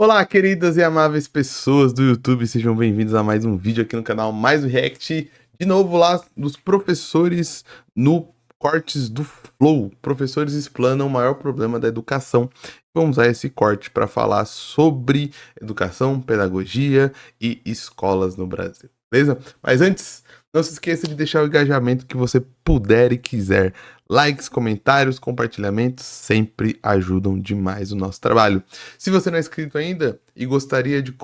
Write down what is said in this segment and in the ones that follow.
Olá, queridas e amáveis pessoas do YouTube, sejam bem-vindos a mais um vídeo aqui no canal Mais o React. De novo lá dos professores no Cortes do Flow. Professores explanam o maior problema da educação. Vamos usar esse corte para falar sobre educação, pedagogia e escolas no Brasil, beleza? Mas antes, não se esqueça de deixar o engajamento que você puder e quiser. Likes, comentários, compartilhamentos sempre ajudam demais o nosso trabalho. Se você não é inscrito ainda e gostaria de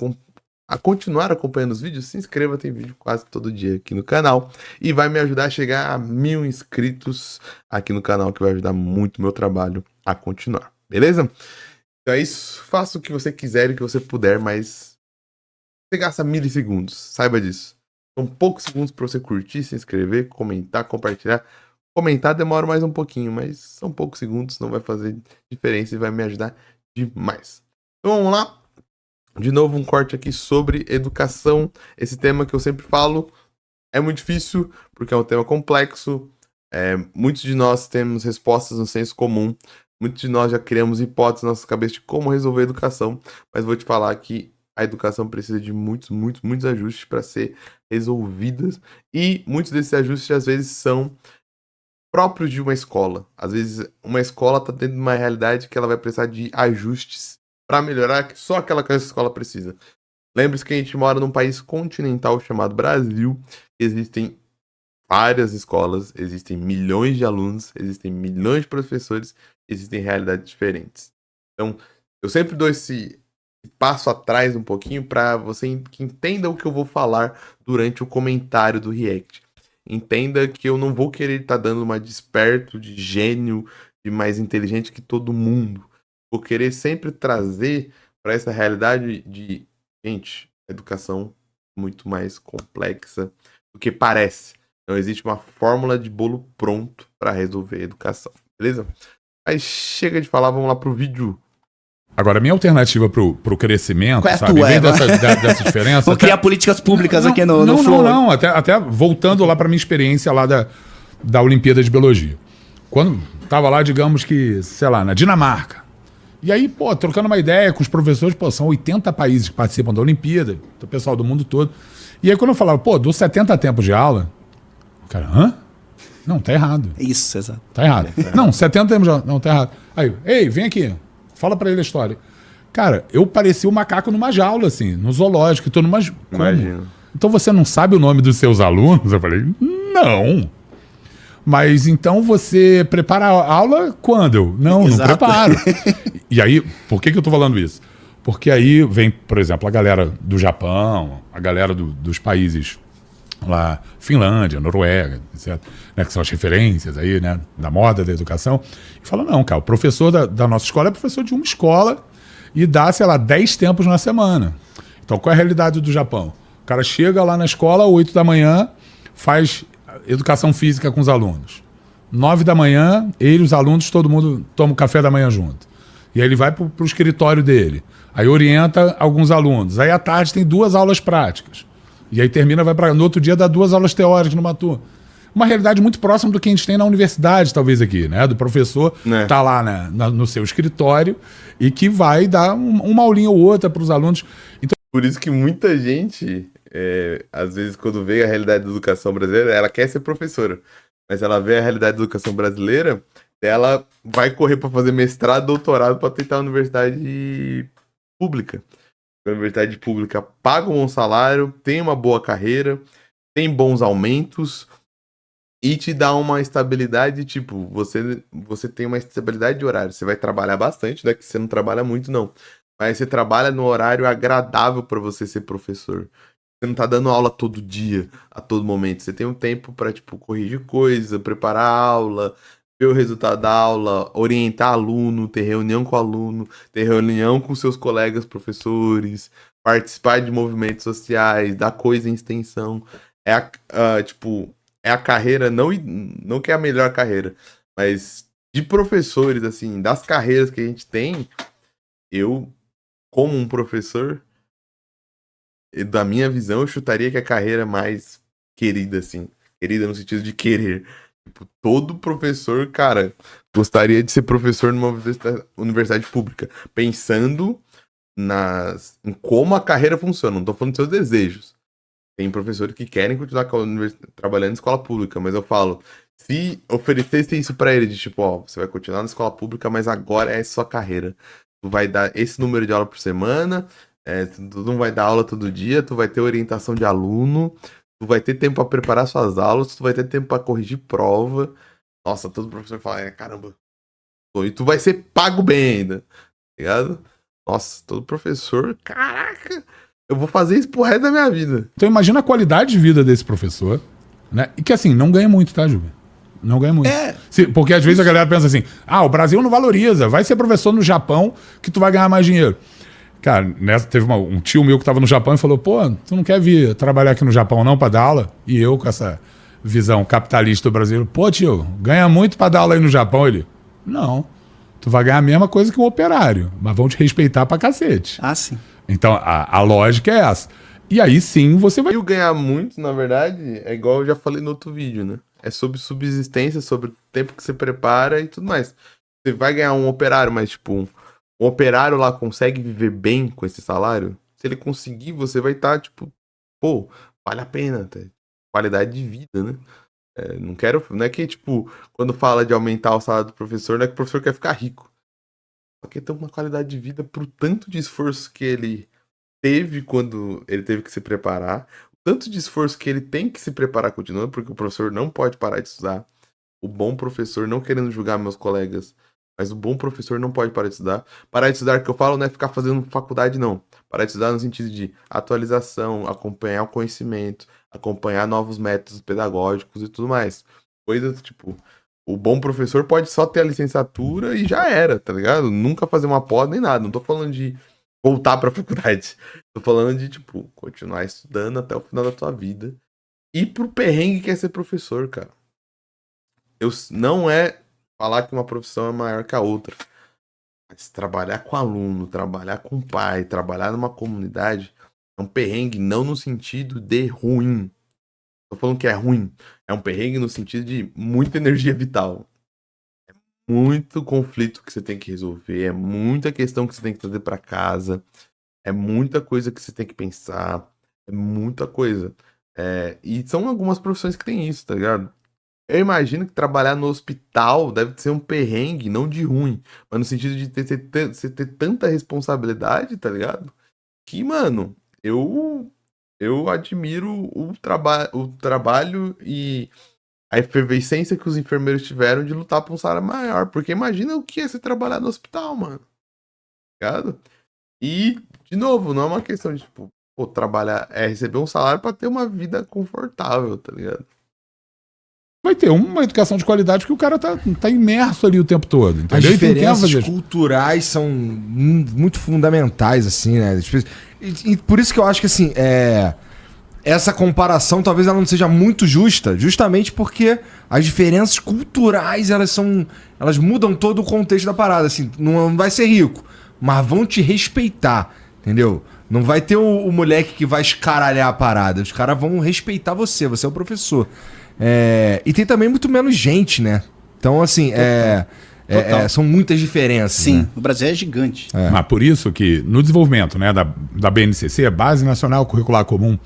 continuar acompanhando os vídeos, se inscreva, tem vídeo quase todo dia aqui no canal. E vai me ajudar a chegar a 1000 inscritos aqui no canal, que vai ajudar muito o meu trabalho a continuar, beleza? Então é isso, faça o que você quiser e o que você puder, mas você gasta milissegundos, saiba disso. São poucos segundos para você curtir, se inscrever, comentar, compartilhar. Comentar demora mais um pouquinho, mas são poucos segundos, não vai fazer diferença e vai me ajudar demais. Então vamos lá. De novo um corte aqui sobre educação. Esse tema que eu sempre falo é muito difícil, porque é um tema complexo. Muitos de nós temos respostas no senso comum. Muitos de nós já criamos hipóteses na nossa cabeça de como resolver a educação. Mas vou te falar que a educação precisa de muitos ajustes para ser resolvidas. E muitos desses ajustes, às vezes, são próprios de uma escola. Às vezes, uma escola está dentro de uma realidade que ela vai precisar de ajustes para melhorar, que só aquela escola precisa. Lembre-se que a gente mora num país continental chamado Brasil. Existem várias escolas, existem milhões de alunos, existem milhões de professores, existem realidades diferentes. Então, eu sempre dou esse passo atrás um pouquinho para você que entenda o que eu vou falar durante o comentário do React. Entenda que eu não vou querer estar dando uma desperto de gênio, de mais inteligente que todo mundo. Vou querer sempre trazer para essa realidade de, gente, educação muito mais complexa do que parece. Não existe uma fórmula de bolo pronto para resolver a educação, beleza? Mas chega de falar, vamos lá pro vídeo. Agora, a minha alternativa pro crescimento, Qual é a sabe? tua, Em vez Eva? dessa diferença... Vamos criar políticas públicas aqui no Flow. Não. Até voltando lá pra minha experiência lá da Olimpíada de Biologia. Quando tava lá, digamos que, sei lá, na Dinamarca. E aí, pô, trocando uma ideia com os professores, pô, são 80 países que participam da Olimpíada, o pessoal do mundo todo. E aí, quando eu falava, pô, dou 70 tempos de aula, o cara, hã? Não, tá errado. Isso, exato. Tá errado. Não, 70 tempos de aula. Não, tá errado. Aí, ei, vem aqui. Fala pra ele a história. Cara, eu parecia um macaco numa jaula, assim, no zoológico. Tô numa... Imagina. Então você não sabe o nome dos seus alunos? Eu falei, não. Mas então você prepara a aula quando? Não Exato. preparo. E aí, por que eu tô falando isso? Porque aí vem, por exemplo, a galera do Japão, a galera dos países lá, Finlândia, Noruega, etc., né, que são as referências aí, né, da moda da educação, e fala, não, cara, o professor da nossa escola é professor de uma escola e dá, sei lá, 10 tempos na semana. Então, qual é a realidade do Japão? O cara chega lá na escola, 8 da manhã, faz educação física com os alunos. 9 da manhã, ele e os alunos, todo mundo toma o café da manhã junto. E aí ele vai pro escritório dele. Aí orienta alguns alunos. Aí à tarde tem 2 aulas práticas. E aí termina, vai para no outro dia, dá 2 aulas teóricas numa turma. Uma realidade muito próxima do que a gente tem na universidade, talvez aqui, né? Do professor tá lá no seu escritório e que vai dar uma aulinha ou outra para os alunos. Então, por isso que muita gente, às vezes, quando vê a realidade da educação brasileira, ela quer ser professora. Mas ela vê a realidade da educação brasileira, ela vai correr para fazer mestrado, doutorado para tentar a universidade pública. A universidade pública paga um bom salário, tem uma boa carreira, tem bons aumentos e te dá uma estabilidade, tipo, você tem uma estabilidade de horário. Você vai trabalhar bastante, não é que você não trabalha muito, não. Mas você trabalha no horário agradável para você ser professor. Você não tá dando aula todo dia, a todo momento. Você tem um tempo para, tipo, corrigir coisa, preparar a aula, ver o resultado da aula, orientar aluno, ter reunião com aluno, ter reunião com seus colegas professores, participar de movimentos sociais, dar coisa em extensão. É a carreira, não que é a melhor carreira, mas de professores, assim, das carreiras que a gente tem, eu, como um professor, da minha visão, eu chutaria que a carreira mais querida, assim, querida no sentido de querer. Tipo, todo professor, cara, gostaria de ser professor numa universidade pública, pensando em como a carreira funciona. Não tô falando dos seus desejos. Tem professores que querem continuar trabalhando em escola pública, mas eu falo, se oferecessem isso pra ele, de tipo, ó, você vai continuar na escola pública, mas agora é sua carreira. Tu vai dar esse número de aula por semana, tu não vai dar aula todo dia, tu vai ter orientação de aluno, tu vai ter tempo pra preparar suas aulas, tu vai ter tempo pra corrigir prova. Nossa, todo professor fala, caramba, e tu vai ser pago bem ainda, tá ligado? Nossa, todo professor, caraca, eu vou fazer isso pro resto da minha vida. Então imagina a qualidade de vida desse professor, né? E que assim, não ganha muito, tá, Júlio? Não ganha muito. Porque às vezes a galera pensa assim, o Brasil não valoriza, vai ser professor no Japão que tu vai ganhar mais dinheiro. Cara, teve um tio meu que tava no Japão e falou, pô, tu não quer vir trabalhar aqui no Japão não pra dar aula? E eu com essa visão capitalista do Brasil, pô tio, ganha muito pra dar aula aí no Japão? Ele, não, tu vai ganhar a mesma coisa que um operário, mas vão te respeitar pra cacete. Ah, sim. Então a lógica é essa. E aí sim você vai... E o ganhar muito, na verdade, é igual eu já falei no outro vídeo, né? É sobre subsistência, sobre o tempo que você prepara e tudo mais. Você vai ganhar um operário, mas tipo, um operário lá consegue viver bem com esse salário? Se ele conseguir, você vai estar, tipo, pô, vale a pena, tá? Qualidade de vida, né? Não é que, tipo, quando fala de aumentar o salário do professor, não é que o professor quer ficar rico. Só que tem uma qualidade de vida pro tanto de esforço que ele teve quando ele teve que se preparar, o tanto de esforço que ele tem que se preparar continuando, porque o professor não pode parar de estudar. O bom professor, não querendo julgar meus colegas, mas o bom professor não pode parar de estudar. Parar de estudar, que eu falo, não é ficar fazendo faculdade, não. Parar de estudar no sentido de atualização, acompanhar o conhecimento, acompanhar novos métodos pedagógicos e tudo mais. Coisas, tipo, o bom professor pode só ter a licenciatura e já era, tá ligado? Nunca fazer uma pós nem nada. Não tô falando de voltar pra faculdade. Tô falando de, tipo, continuar estudando até o final da tua vida. E pro perrengue que é ser professor, cara. Não é falar que uma profissão é maior que a outra. Mas trabalhar com aluno, trabalhar com pai, trabalhar numa comunidade é um perrengue não no sentido de ruim. Tô falando que é ruim. É um perrengue no sentido de muita energia vital. É muito conflito que você tem que resolver. É muita questão que você tem que trazer pra casa. É muita coisa que você tem que pensar. É muita coisa. E são algumas profissões que tem isso, tá ligado? Eu imagino que trabalhar no hospital deve ser um perrengue, não de ruim, mas no sentido de você ter tanta responsabilidade, tá ligado? Que, mano, eu admiro o trabalho e a efervescência que os enfermeiros tiveram de lutar por um salário maior. Porque imagina o que é você trabalhar no hospital, mano. Tá ligado? E, de novo, não é uma questão de, tipo, pô, trabalhar, receber um salário pra ter uma vida confortável, tá ligado? Vai ter uma educação de qualidade que o cara tá imerso ali o tempo todo, entendeu? As diferenças culturais são muito fundamentais, assim, né? E por isso que eu acho que, assim, essa comparação talvez ela não seja muito justa, justamente porque as diferenças culturais, elas mudam todo o contexto da parada, assim. Não vai ser rico, mas vão te respeitar, entendeu? Não vai ter o moleque que vai escaralhar a parada. Os caras vão respeitar você é o professor. E tem também muito menos gente, né? Então, assim, são muitas diferenças. Sim, né? O Brasil é gigante. Mas por isso que no desenvolvimento, né, da BNCC, a Base Nacional Curricular Comum,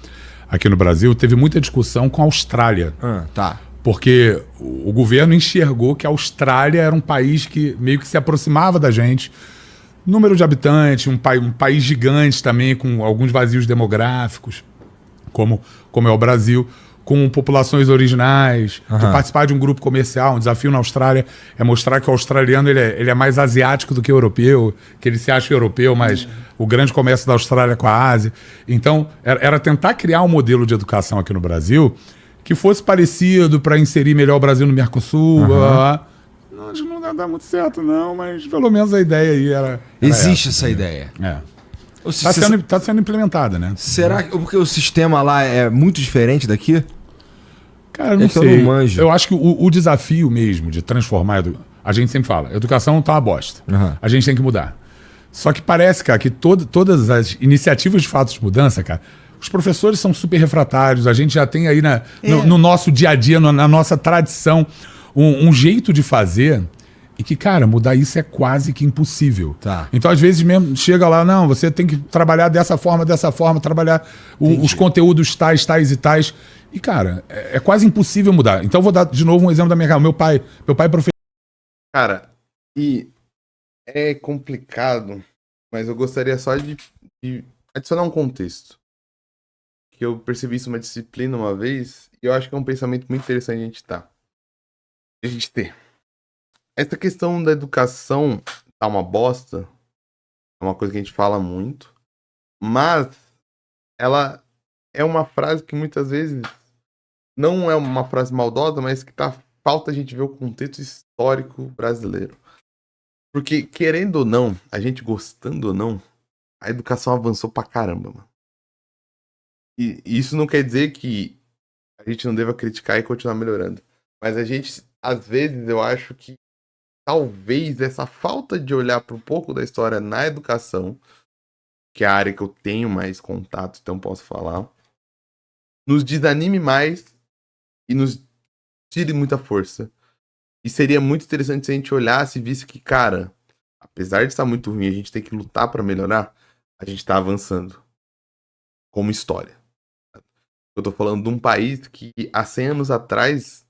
aqui no Brasil, teve muita discussão com a Austrália. Tá. Porque o governo enxergou que a Austrália era um país que meio que se aproximava da gente. Número de habitantes, um país gigante também, com alguns vazios demográficos, como é o Brasil, com populações originais, de participar de um grupo comercial. Um desafio na Austrália é mostrar que o australiano ele é mais asiático do que o europeu, que ele se acha europeu, mas o grande comércio da Austrália com a Ásia. Então, era tentar criar um modelo de educação aqui no Brasil que fosse parecido para inserir melhor o Brasil no Mercosul. Não, acho que não dá muito certo, não, mas pelo menos a ideia aí era Existe essa ideia. Tá sendo implementada, né? Será que porque o sistema lá é muito diferente daqui? Cara, não sei. Eu não manjo. Eu acho que o desafio mesmo de transformar... A gente sempre fala, educação tá uma bosta. A gente tem que mudar. Só que parece, cara, que todas as iniciativas de fato de mudança, cara, os professores são super refratários, a gente já tem aí no nosso dia a dia, na nossa tradição, um jeito de fazer E que, cara, mudar isso é quase que impossível. Tá. Então, às vezes mesmo, chega lá, não, você tem que trabalhar dessa forma, trabalhar os conteúdos tais e tais. E, cara, é quase impossível mudar. Então, eu vou dar de novo um exemplo da minha casa. Meu pai é professor. Cara, e é complicado, mas eu gostaria só de adicionar um contexto. Que eu percebi isso numa disciplina uma vez, e eu acho que é um pensamento muito interessante a gente ter. Essa questão da educação tá uma bosta, é uma coisa que a gente fala muito, mas ela é uma frase que muitas vezes não é uma frase maldosa, mas que falta a gente ver o contexto histórico brasileiro. Porque, querendo ou não, a gente gostando ou não, a educação avançou pra caramba, mano. E isso não quer dizer que a gente não deva criticar e continuar melhorando. Mas a gente, às vezes, eu acho que talvez essa falta de olhar para um pouco da história na educação, que é a área que eu tenho mais contato, então posso falar, nos desanime mais e nos tire muita força. E seria muito interessante se a gente olhasse e visse que, cara, apesar de estar muito ruim, a gente tem que lutar para melhorar, a gente tá avançando. Como história. Eu tô falando de um país que há 100 anos atrás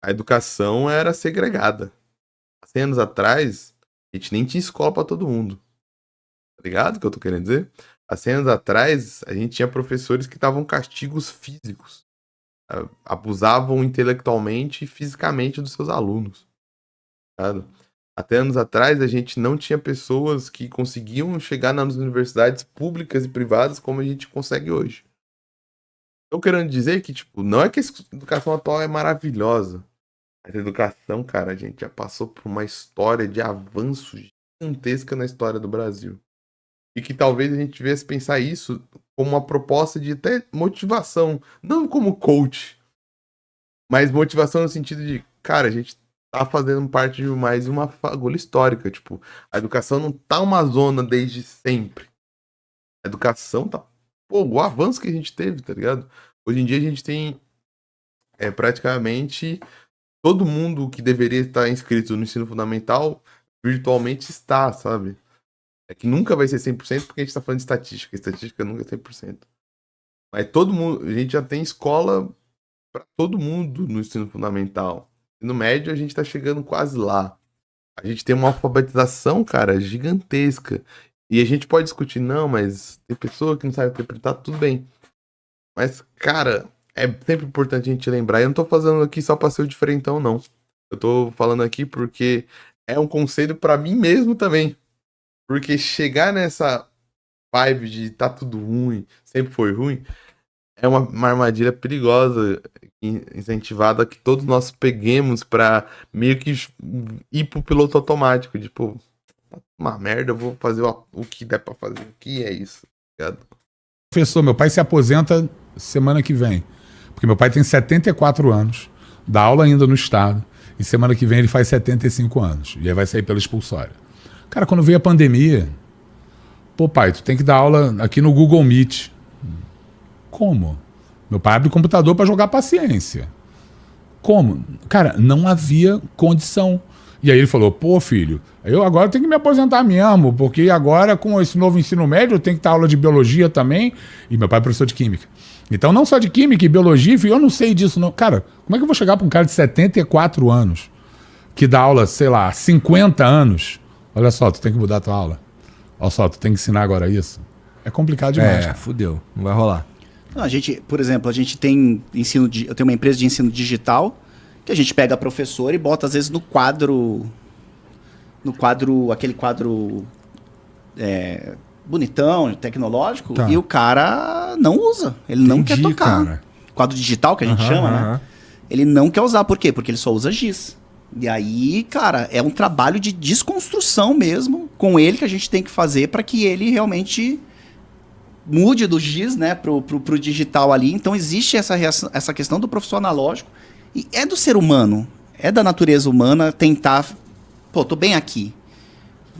a educação era segregada. Há 100 anos atrás a gente nem tinha escola para todo mundo. Tá ligado o que eu tô querendo dizer? Há 100 anos atrás a gente tinha professores que davam castigos físicos. Abusavam intelectualmente e fisicamente dos seus alunos. Tá? Até anos atrás a gente não tinha pessoas que conseguiam chegar nas universidades públicas e privadas como a gente consegue hoje. Tô querendo dizer que, tipo, não é que a educação atual é maravilhosa. Mas a educação, cara, a gente já passou por uma história de avanço gigantesca na história do Brasil. E que talvez a gente tivesse pensar isso como uma proposta de até motivação. Não como coach. Mas motivação no sentido de, cara, a gente tá fazendo parte de mais uma fagulha histórica. Tipo, a educação não tá uma zona desde sempre. A educação tá... Pô, o avanço que a gente teve, tá ligado? Hoje em dia a gente tem praticamente todo mundo que deveria estar inscrito no ensino fundamental virtualmente está, sabe? É que nunca vai ser 100% porque a gente tá falando de estatística. Estatística nunca é 100%. Mas todo mundo... A gente já tem escola para todo mundo no ensino fundamental. No médio a gente tá chegando quase lá. A gente tem uma alfabetização, cara, gigantesca. E a gente pode discutir, não, mas tem pessoa que não sabe interpretar, tudo bem. Mas, cara, é sempre importante a gente lembrar. Eu não tô fazendo aqui só pra ser o diferentão, não. Eu tô falando aqui porque é um conselho pra mim mesmo também. Porque chegar nessa vibe de tá tudo ruim, sempre foi ruim, é uma armadilha perigosa, incentivada que todos nós peguemos pra meio que ir pro piloto automático. Tipo, uma merda, eu vou fazer o que der pra fazer aqui, é isso. Obrigado. Professor, meu pai se aposenta semana que vem. Porque meu pai tem 74 anos, dá aula ainda no estado, e semana que vem ele faz 75 anos. E aí vai sair pela expulsória. Cara, quando veio a pandemia, pô, pai, tu tem que dar aula aqui no Google Meet. Como? Meu pai abre o computador para jogar paciência. Como? Cara, não havia condição. E aí ele falou, pô, filho, eu agora tenho que me aposentar mesmo, porque agora com esse novo ensino médio eu tenho que dar aula de biologia também. E meu pai é professor de química. Então não só de química e biologia, filho, eu não sei disso não. Cara, como é que eu vou chegar para um cara de 74 anos que dá aula, sei lá, há 50 anos? Olha só, tu tem que mudar a tua aula. Olha só, tu tem que ensinar agora isso. É complicado demais. É, fudeu. Não vai rolar. Não, a gente, por exemplo, a gente tem eu tenho uma empresa de ensino digital que a gente pega professor e bota às vezes no quadro, aquele quadro bonitão, tecnológico, Tá. e o cara não usa, ele não quer tocar. Cara. Quadro digital que a gente chama, né? Ele não quer usar, por quê? Porque ele só usa giz. E aí, cara, é um trabalho de desconstrução mesmo com ele que a gente tem que fazer para que ele realmente mude do giz, né, pro digital ali. Então existe essa questão do professor analógico e é do ser humano, é da natureza humana tentar, pô, tô bem aqui,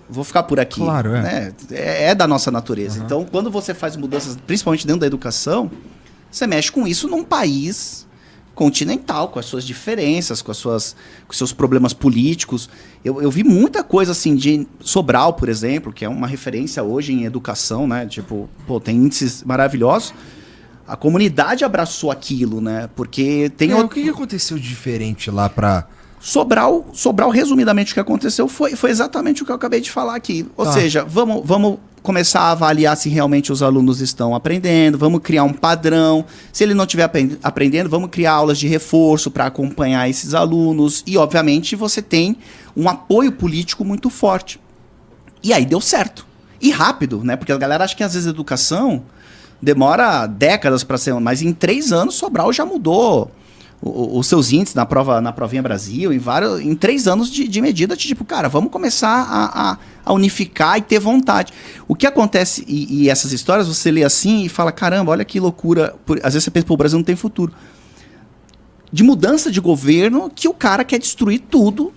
vou ficar por aqui. Claro, né? É da nossa natureza. Então, quando você faz mudanças, principalmente dentro da educação, você mexe com isso num país continental, com as suas diferenças, com os seus problemas políticos. Eu vi muita coisa assim de Sobral, por exemplo, que é uma referência hoje em educação, né? Tipo, pô, tem índices maravilhosos. A comunidade abraçou aquilo, né? Porque tem O que aconteceu de diferente lá pra... Sobral, resumidamente, o que aconteceu foi exatamente o que eu acabei de falar aqui. Ou seja, vamos começar a avaliar se realmente os alunos estão aprendendo, vamos criar um padrão. Se ele não estiver aprendendo, vamos criar aulas de reforço para acompanhar esses alunos. E, obviamente, você tem um apoio político muito forte. E aí deu certo. E rápido, né? Porque a galera acha que, às vezes, a educação demora décadas para ser... Mas em 3 anos, Sobral já mudou os seus índices na Provinha Brasil, em 3 anos de medida, de tipo, cara, vamos começar a unificar e ter vontade. O que acontece, e essas histórias, você lê assim e fala, caramba, olha que loucura. Às vezes você pensa, pô, o Brasil não tem futuro. De mudança de governo, que o cara quer destruir tudo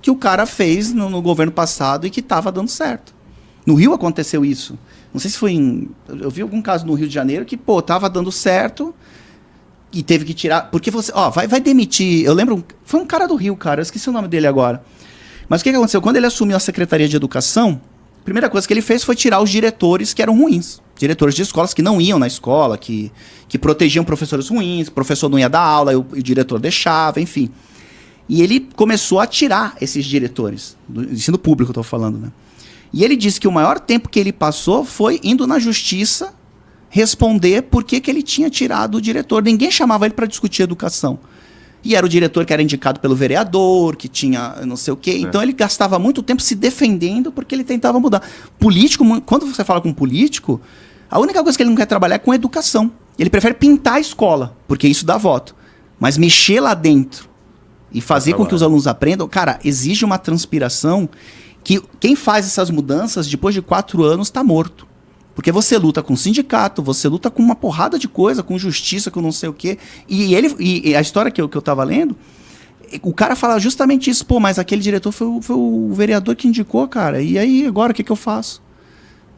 que o cara fez no governo passado e que estava dando certo. No Rio aconteceu isso. Não sei se foi eu vi algum caso no Rio de Janeiro que, pô, tava dando certo... E teve que tirar... Porque você... vai demitir... Eu lembro... Foi um cara do Rio, cara. Eu esqueci o nome dele agora. Mas o que aconteceu? Quando ele assumiu a Secretaria de Educação, a primeira coisa que ele fez foi tirar os diretores que eram ruins. Diretores de escolas que não iam na escola, que protegiam professores ruins, o professor não ia dar aula, o diretor deixava, enfim. E ele começou a tirar esses diretores. Do ensino público, eu tô falando, né? E ele disse que o maior tempo que ele passou foi indo na justiça responder por que ele tinha tirado o diretor. Ninguém chamava ele para discutir educação. E era o diretor que era indicado pelo vereador, que tinha não sei o quê. Então ele gastava muito tempo se defendendo porque ele tentava mudar. Político, quando você fala com um político, a única coisa que ele não quer trabalhar é com educação. Ele prefere pintar a escola, porque isso dá voto. Mas mexer lá dentro e fazer com que os alunos aprendam, cara, exige uma transpiração que quem faz essas mudanças, depois de 4 anos, está morto. Porque você luta com sindicato, você luta com uma porrada de coisa, com justiça, com não sei o quê. E a história que eu tava lendo, o cara fala justamente isso. Pô, mas aquele diretor foi o vereador que indicou, cara. E aí, agora, o que eu faço?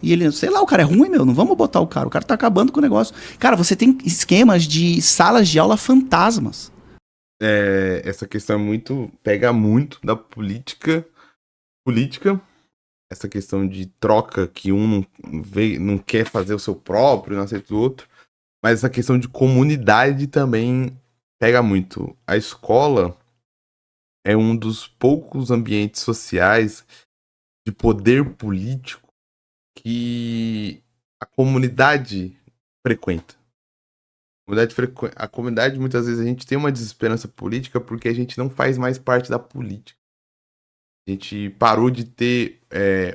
E ele, sei lá, o cara é ruim, meu, não vamos botar o cara tá acabando com o negócio. Cara, você tem esquemas de salas de aula fantasmas. Essa questão pega muito da política, essa questão de troca que um não quer fazer o seu próprio, não aceita o outro, mas essa questão de comunidade também pega muito. A escola é um dos poucos ambientes sociais de poder político que a comunidade frequenta. A comunidade, muitas vezes, a gente tem uma desesperança política porque a gente não faz mais parte da política. A gente parou de ter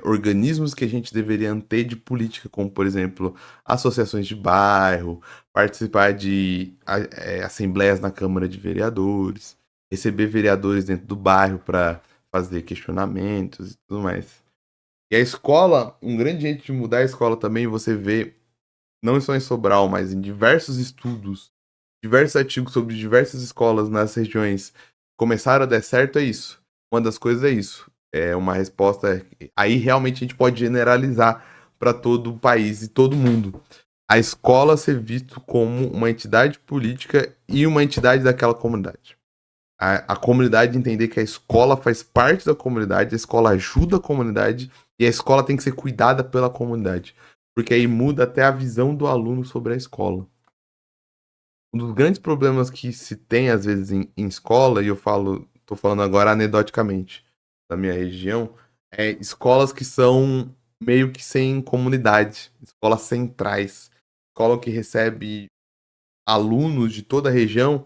organismos que a gente deveria ter de política, como, por exemplo, associações de bairro, participar de assembleias na Câmara de Vereadores, receber vereadores dentro do bairro para fazer questionamentos e tudo mais. E a escola, um grande jeito de mudar a escola também, você vê, não só em Sobral, mas em diversos estudos, diversos artigos sobre diversas escolas nas regiões começaram a dar certo, é isso. Uma das coisas é isso. É uma resposta... Aí realmente a gente pode generalizar para todo o país e todo mundo. A escola ser visto como uma entidade política e uma entidade daquela comunidade. A comunidade entender que a escola faz parte da comunidade, a escola ajuda a comunidade e a escola tem que ser cuidada pela comunidade. Porque aí muda até a visão do aluno sobre a escola. Um dos grandes problemas que se tem, às vezes, em escola, e tô falando agora anedoticamente da minha região, é escolas que são meio que sem comunidade, escolas centrais, escola que recebe alunos de toda a região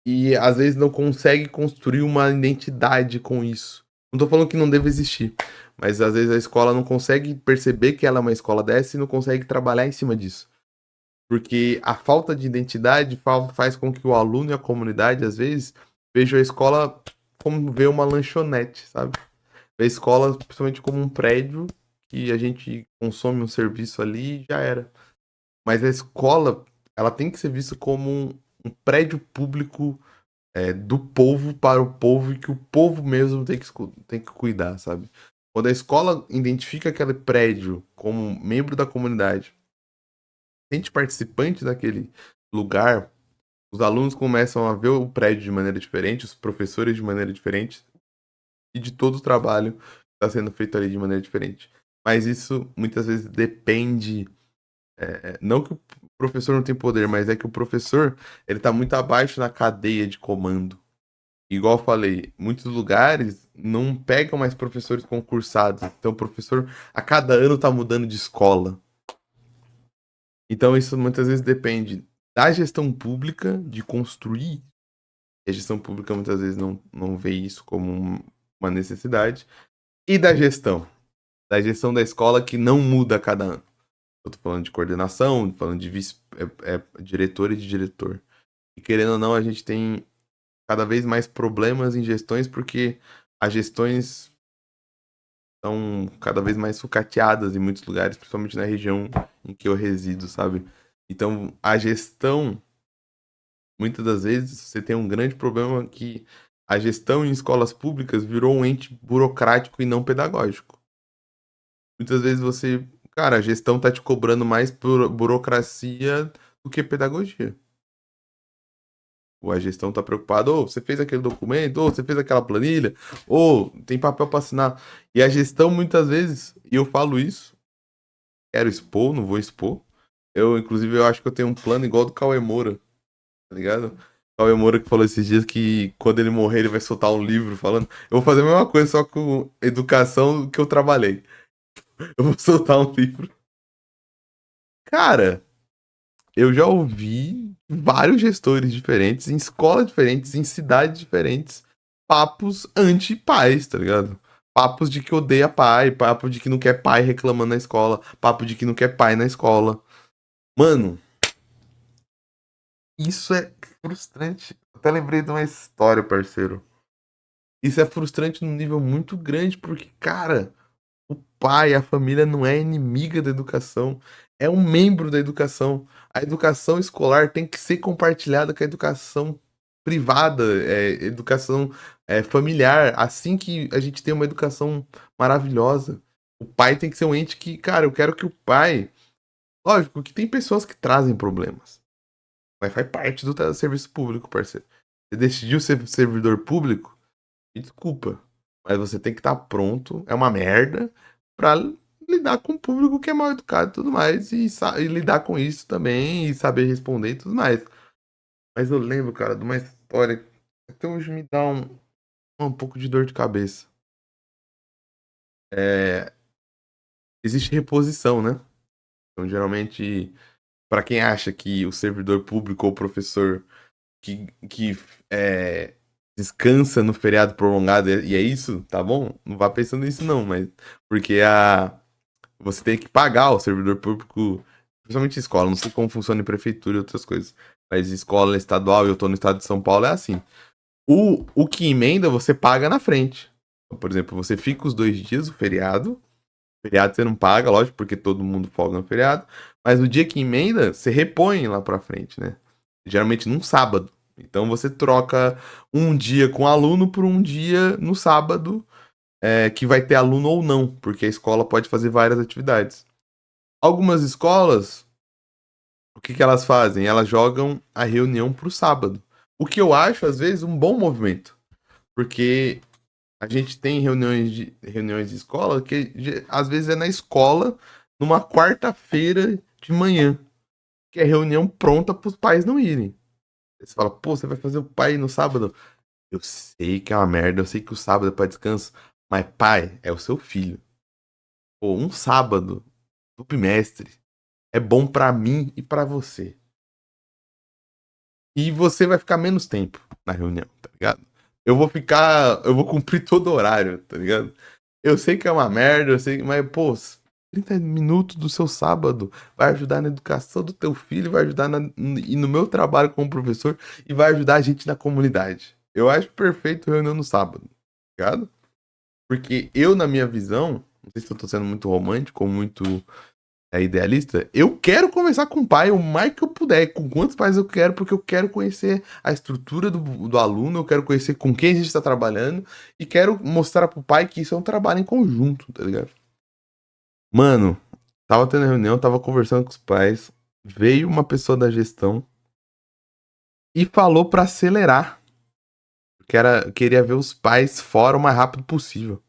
e às vezes não consegue construir uma identidade com isso. Não tô falando que não deve existir, mas às vezes a escola não consegue perceber que ela é uma escola dessa e não consegue trabalhar em cima disso. Porque a falta de identidade faz com que o aluno e a comunidade, às vezes, vejam a escola como ver uma lanchonete, sabe? Ver a escola principalmente como um prédio que a gente consome um serviço ali e já era. Mas a escola, ela tem que ser vista como um prédio público do povo para o povo e que o povo mesmo tem que cuidar, sabe? Quando a escola identifica aquele prédio como membro da comunidade, sente participante daquele lugar, Os alunos começam a ver o prédio de maneira diferente, os professores de maneira diferente, e de todo o trabalho que está sendo feito ali de maneira diferente. Mas isso muitas vezes depende. Não que o professor não tem poder, mas é que o professor ele tá muito abaixo na cadeia de comando. Igual eu falei, muitos lugares não pegam mais professores concursados. Então o professor a cada ano tá mudando de escola. Então isso muitas vezes depende da gestão pública de construir. E a gestão pública muitas vezes não vê isso como uma necessidade. E da gestão. Da gestão da escola que não muda a cada ano. Eu tô falando de coordenação, tô falando de diretor e de diretor. E querendo ou não, a gente tem cada vez mais problemas em gestões porque as gestões são cada vez mais sucateadas em muitos lugares, principalmente na região em que eu resido, sabe? Então, a gestão, muitas das vezes, você tem um grande problema que a gestão em escolas públicas virou um ente burocrático e não pedagógico. Muitas vezes você, cara, a gestão tá te cobrando mais por burocracia do que pedagogia. Ou a gestão tá preocupada, ou você fez aquele documento, ou você fez aquela planilha, ou tem papel para assinar. E a gestão, muitas vezes, e eu falo isso, quero expor, não vou expor. Inclusive, eu acho que eu tenho um plano igual do Cauê Moura, tá ligado? O Cauê Moura que falou esses dias que quando ele morrer, ele vai soltar um livro falando. Eu vou fazer a mesma coisa, só com educação que eu trabalhei. Eu vou soltar um livro. Cara, eu já ouvi vários gestores diferentes, em escolas diferentes, em cidades diferentes, papos anti-pais, tá ligado? Papos de que odeia pai, papo de que não quer pai reclamando na escola, papo de que não quer pai na escola. Mano, isso é frustrante. Até lembrei de uma história, parceiro. Isso é frustrante num nível muito grande, porque, cara, o pai, a família não é inimiga da educação, é um membro da educação. A educação escolar tem que ser compartilhada com a educação privada, educação familiar. Assim que a gente tem uma educação maravilhosa. O pai tem que ser um ente que, cara, eu quero que o pai. Lógico que tem pessoas que trazem problemas, mas faz parte do serviço público, parceiro. Você decidiu ser servidor público? Me desculpa, mas você tem que estar pronto, é uma merda, pra lidar com o público que é mal educado e tudo mais, e lidar com isso também, e saber responder e tudo mais. Mas eu lembro, cara, de uma história que até hoje me dá um pouco de dor de cabeça. É, existe reposição, né? Então, geralmente, para quem acha que o servidor público ou o professor que descansa no feriado prolongado e é isso, tá bom? Não vá pensando nisso não, mas porque você tem que pagar o servidor público, principalmente escola, não sei como funciona em prefeitura e outras coisas, mas escola estadual, e eu tô no estado de São Paulo, é assim. O que emenda, você paga na frente. Por exemplo, você fica os 2 dias, o feriado você não paga, lógico, porque todo mundo folga no feriado, mas o dia que emenda, você repõe lá pra frente, né? Geralmente num sábado. Então você troca um dia com aluno por um dia no sábado, que vai ter aluno ou não, porque a escola pode fazer várias atividades. Algumas escolas, o que elas fazem? Elas jogam a reunião pro sábado. O que eu acho, às vezes, um bom movimento. Porque a gente tem reuniões de escola que às vezes é na escola, numa quarta-feira de manhã, que é reunião pronta para os pais não irem. Você fala, pô, você vai fazer o pai ir no sábado? Eu sei que é uma merda, eu sei que o sábado é para descanso, mas pai é o seu filho. Pô, um sábado do bimestre é bom para mim e para você. E você vai ficar menos tempo na reunião, tá ligado? Eu vou cumprir todo o horário, tá ligado? Eu sei que é uma merda, eu sei, mas, pô, 30 minutos do seu sábado vai ajudar na educação do teu filho, vai ajudar e no meu trabalho como professor e vai ajudar a gente na comunidade. Eu acho perfeito reunião no sábado, tá ligado? Porque eu, na minha visão, não sei se eu tô sendo muito romântico ou muito idealista, eu quero conversar com o pai o mais que eu puder, com quantos pais eu quero, porque eu quero conhecer a estrutura do aluno, eu quero conhecer com quem a gente está trabalhando e quero mostrar pro pai que isso é um trabalho em conjunto, tá ligado? Mano, tava tendo reunião, tava conversando com os pais, veio uma pessoa da gestão e falou pra acelerar. Queria ver os pais fora o mais rápido possível.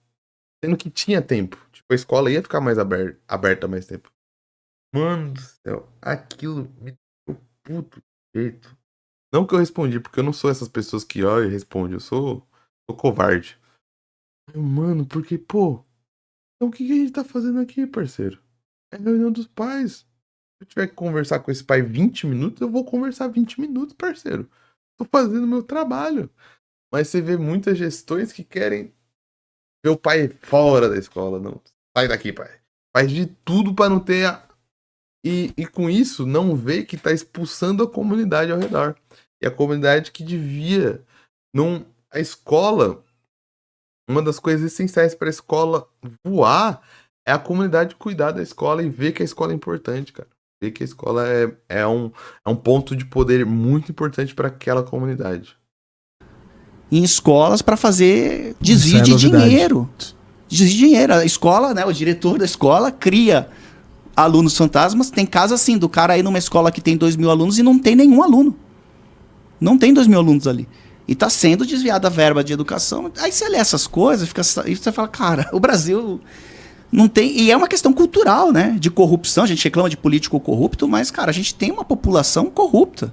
Sendo que tinha tempo. Tipo, a escola ia ficar mais aberta mais tempo. Mano do céu, aquilo me deixou puto de jeito. Não que eu respondi, porque eu não sou essas pessoas que olham e respondem. Eu sou covarde. Mano, porque, pô, então o que a gente tá fazendo aqui, parceiro? É reunião dos pais. Se eu tiver que conversar com esse pai 20 minutos, eu vou conversar 20 minutos, parceiro. Tô fazendo meu trabalho. Mas você vê muitas gestões que querem ver o pai fora da escola. Não, sai daqui, pai. Faz de tudo pra não ter... E com isso, não vê que tá expulsando a comunidade ao redor. E a comunidade que devia... A escola... Uma das coisas essenciais para a escola voar é a comunidade cuidar da escola e ver que a escola é importante, cara. Ver que a escola é um ponto de poder muito importante para aquela comunidade. Em escolas para fazer desvio de dinheiro. Desvio de dinheiro. A escola, né, o diretor da escola cria alunos fantasmas. Tem caso assim, do cara aí numa escola que tem 2.000 alunos e não tem nenhum aluno. Não tem 2.000 alunos ali. E tá sendo desviada a verba de educação. Aí você lê essas coisas e você fala, cara, o Brasil não tem... E é uma questão cultural, né? De corrupção. A gente reclama de político corrupto, mas, cara, a gente tem uma população corrupta.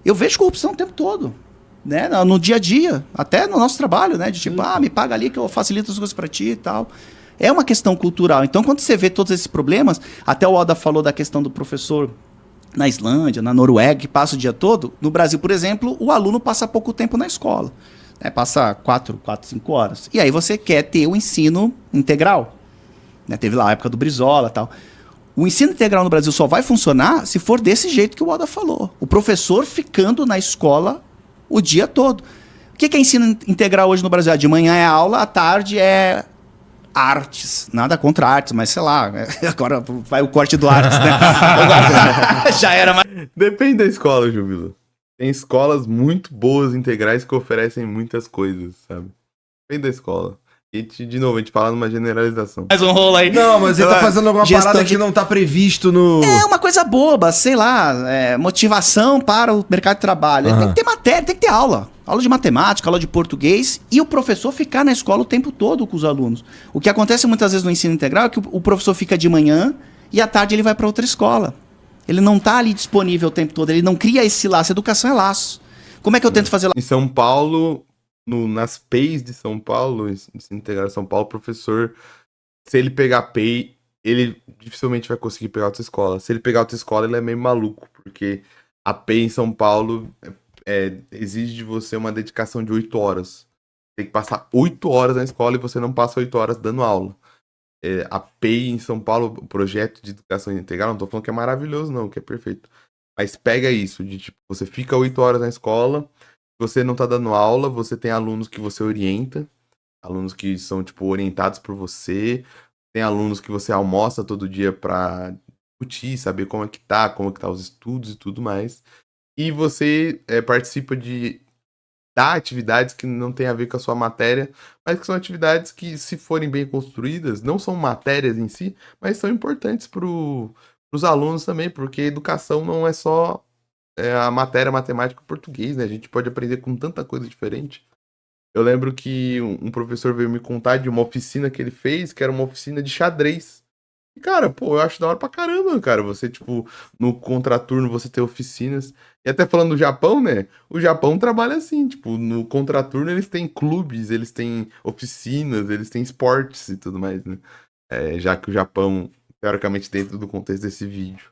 Eu vejo corrupção o tempo todo. Né? No dia a dia. Até no nosso trabalho, né? De tipo, me paga ali que eu facilito as coisas pra ti e tal. É uma questão cultural. Então, quando você vê todos esses problemas... Até o Oda falou da questão do professor... Na Islândia, na Noruega, que passa o dia todo. No Brasil, por exemplo, o aluno passa pouco tempo na escola. Né? Passa 4, 5 horas. E aí você quer ter o ensino integral. Né? Teve lá a época do Brizola e tal. O ensino integral no Brasil só vai funcionar se for desse jeito que o Oda falou. O professor ficando na escola o dia todo. O que é ensino integral hoje no Brasil? De manhã é aula, à tarde é... artes, nada contra artes, mas sei lá, agora vai o corte do artes, né? Agora, já era mais... Depende da escola, Júbilo. Tem escolas muito boas integrais que oferecem muitas coisas, sabe? Depende da escola. E, de novo, a gente fala numa generalização. Mais um rolo aí. Não, mas ele tá fazendo alguma parada que não tá previsto no... É uma coisa boba, sei lá, motivação para o mercado de trabalho. Tem que ter matéria, tem que ter aula. Aula de matemática, aula de português, e o professor ficar na escola o tempo todo com os alunos. O que acontece muitas vezes no ensino integral é que o professor fica de manhã e à tarde ele vai para outra escola. Ele não tá ali disponível o tempo todo, ele não cria esse laço. Educação é laço. Como é que eu tento fazer lá? Em São Paulo, nas PEIs de São Paulo, ensino integral de São Paulo, o professor, se ele pegar PEI, ele dificilmente vai conseguir pegar outra escola. Se ele pegar outra escola, ele é meio maluco, porque a PEI em São Paulo... exige de você uma dedicação de 8 horas. Tem que passar 8 horas na escola e você não passa 8 horas dando aula. A PEI em São Paulo, o projeto de educação integral, não tô falando que é maravilhoso não, que é perfeito. Mas pega isso, de tipo, você fica 8 horas na escola, você não tá dando aula, você tem alunos que você orienta, alunos que são, tipo, orientados por você, tem alunos que você almoça todo dia pra discutir, saber como é que tá os estudos e tudo mais. E você participa da atividades que não tem a ver com a sua matéria, mas que são atividades que, se forem bem construídas, não são matérias em si, mas são importantes para os alunos também, porque educação não é só a matéria matemática e português, né? A gente pode aprender com tanta coisa diferente. Eu lembro que um professor veio me contar de uma oficina que ele fez, que era uma oficina de xadrez. E, cara, pô, eu acho da hora pra caramba, cara. Você, tipo, no contraturno você ter oficinas. E até falando do Japão, né? O Japão trabalha assim, tipo, no contraturno eles têm clubes, eles têm oficinas, eles têm esportes e tudo mais, né? Já que o Japão, teoricamente, dentro do contexto desse vídeo,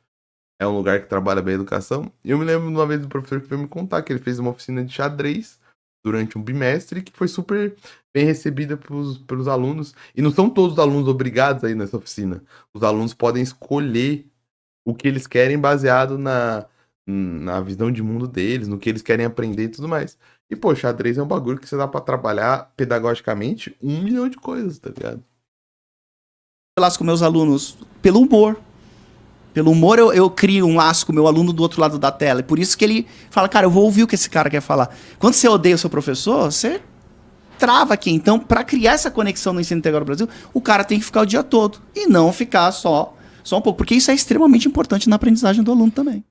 é um lugar que trabalha bem a educação. E eu me lembro de uma vez do professor que veio me contar que ele fez uma oficina de xadrez durante um bimestre, que foi super bem recebida pelos alunos. E não são todos os alunos obrigados a ir nessa oficina. Os alunos podem escolher o que eles querem baseado na visão de mundo deles, no que eles querem aprender e tudo mais. E, pô, xadrez é um bagulho que você dá pra trabalhar pedagogicamente 1 milhão de coisas, tá ligado? Eu laço com meus alunos pelo humor. Pelo humor eu crio um laço com o meu aluno do outro lado da tela. E por isso que ele fala, cara, eu vou ouvir o que esse cara quer falar. Quando você odeia o seu professor, você trava aqui. Então, para criar essa conexão no ensino integral do Brasil, o cara tem que ficar o dia todo. E não ficar só um pouco. Porque isso é extremamente importante na aprendizagem do aluno também.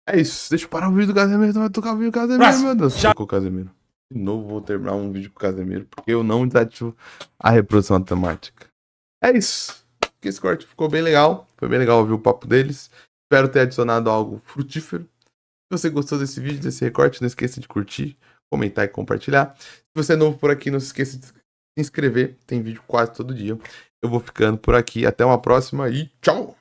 É isso. Deixa eu parar o vídeo do Casemiro. Vai tocar o vídeo do Casemiro, Próximo. meu Deus. Já. Com o Casemiro. De novo, vou terminar um vídeo com o Casemiro, porque eu não desativo a reprodução automática. É isso. Esse corte ficou bem legal. Foi bem legal ouvir o papo deles. Espero ter adicionado algo frutífero. Se você gostou desse vídeo, desse recorte, não esqueça de curtir, comentar e compartilhar. Se você é novo por aqui, não se esqueça de se inscrever. Tem vídeo quase todo dia. Eu vou ficando por aqui. Até uma próxima e tchau!